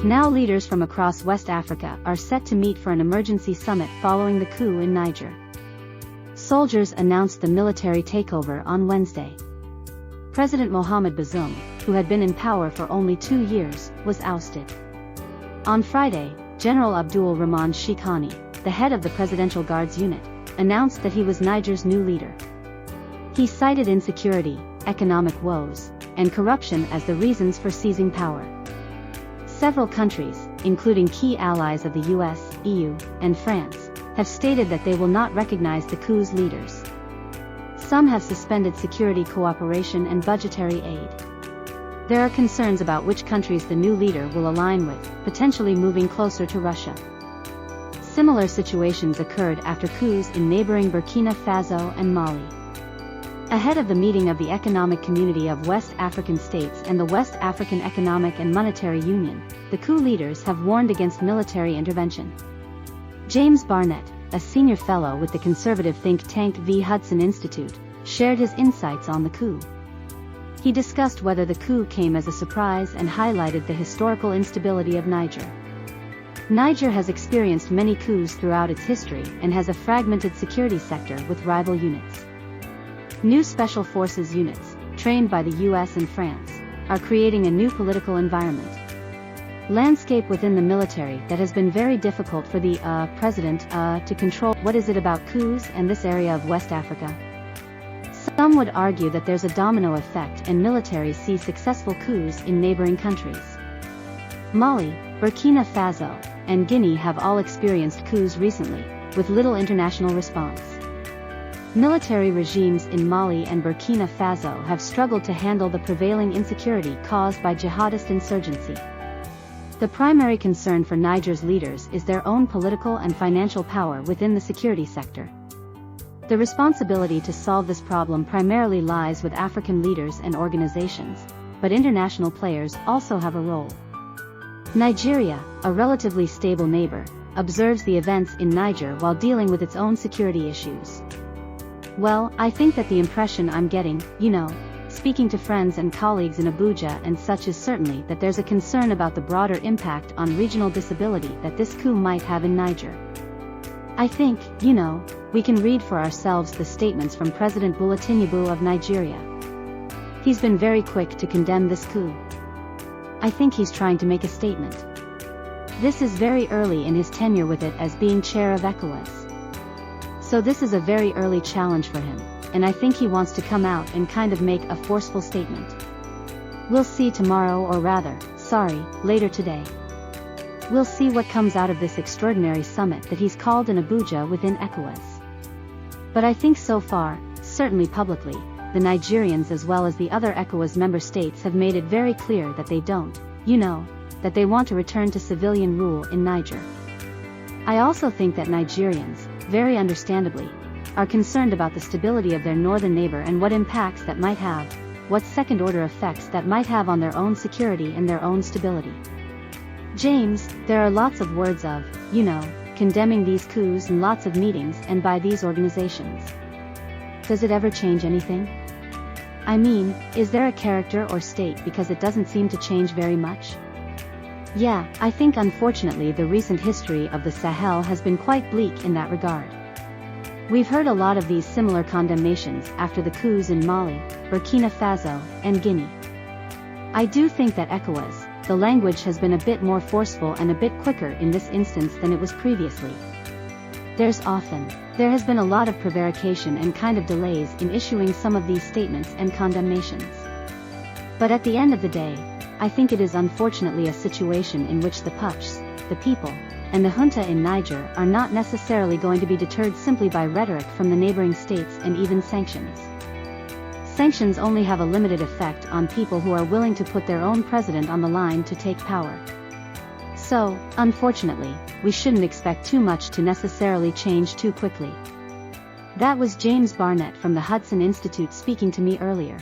Now leaders from across West Africa are set to meet for an emergency summit following the coup in Niger. Soldiers announced the military takeover on Wednesday. President Mohamed Bazoum, who had been in power for only 2 years, was ousted. On Friday, General Abdourahmane Tchiani, the head of the Presidential Guard's unit, announced that he was Niger's new leader. He cited insecurity, economic woes, and corruption as the reasons for seizing power. Several countries, including key allies of the US, EU, and France, have stated that they will not recognize the coup's leaders. Some have suspended security cooperation and budgetary aid. There are concerns about which countries the new leader will align with, potentially moving closer to Russia. Similar situations occurred after coups in neighboring Burkina Faso and Mali. Ahead of the meeting of the Economic Community of West African States and the West African Economic and Monetary Union, the coup leaders have warned against military intervention. James Barnett, a senior fellow with the conservative think tank The Hudson Institute, shared his insights on the coup. He discussed whether the coup came as a surprise and highlighted the historical instability of Niger. Niger has experienced many coups throughout its history and has a fragmented security sector with rival units. New special forces units, trained by the US and France, are creating a new political environment. Landscape within the military that has been very difficult for the president to control. What is it about coups and this area of West Africa? Some would argue that there's a domino effect and militaries see successful coups in neighboring countries. Mali, Burkina Faso, and Guinea have all experienced coups recently, with little international response. Military regimes in Mali and Burkina Faso have struggled to handle the prevailing insecurity caused by jihadist insurgency. The primary concern for Niger's leaders is their own political and financial power within the security sector. The responsibility to solve this problem primarily lies with African leaders and organizations, but international players also have a role. Nigeria, a relatively stable neighbor, observes the events in Niger while dealing with its own security issues. Well, I think that the impression I'm getting, speaking to friends and colleagues in Abuja and such, is certainly that there's a concern about the broader impact on regional stability that this coup might have in Niger. I think, we can read for ourselves the statements from President Bola Tinubu of Nigeria. He's been very quick to condemn this coup. I think he's trying to make a statement. This is very early in his tenure with it as being chair of ECOWAS. So this is a very early challenge for him, and I think he wants to come out and kind of make a forceful statement. We'll see tomorrow, or rather, later today. We'll see what comes out of this extraordinary summit that he's called in Abuja within ECOWAS. But I think so far, certainly publicly, the Nigerians as well as the other ECOWAS member states have made it very clear that they don't, that they want to return to civilian rule in Niger. I also think that Nigerians, very understandably, are concerned about the stability of their northern neighbor and what impacts that might have, what second-order effects that might have on their own security and their own stability. James, there are lots of words of, condemning these coups and lots of meetings and by these organizations. Does it ever change anything? I mean, is there a character or state because it doesn't seem to change very much? Yeah, I think unfortunately the recent history of the Sahel has been quite bleak in that regard. We've heard a lot of these similar condemnations after the coups in Mali, Burkina Faso, and Guinea. I do think that ECOWAS, the language has been a bit more forceful and a bit quicker in this instance than it was previously. There has been a lot of prevarication and kind of delays in issuing some of these statements and condemnations. But at the end of the day, I think it is unfortunately a situation in which the pushs, the people, and the junta in Niger are not necessarily going to be deterred simply by rhetoric from the neighboring states and even sanctions. Sanctions only have a limited effect on people who are willing to put their own president on the line to take power. So, unfortunately, we shouldn't expect too much to necessarily change too quickly. That was James Barnett from the Hudson Institute speaking to me earlier.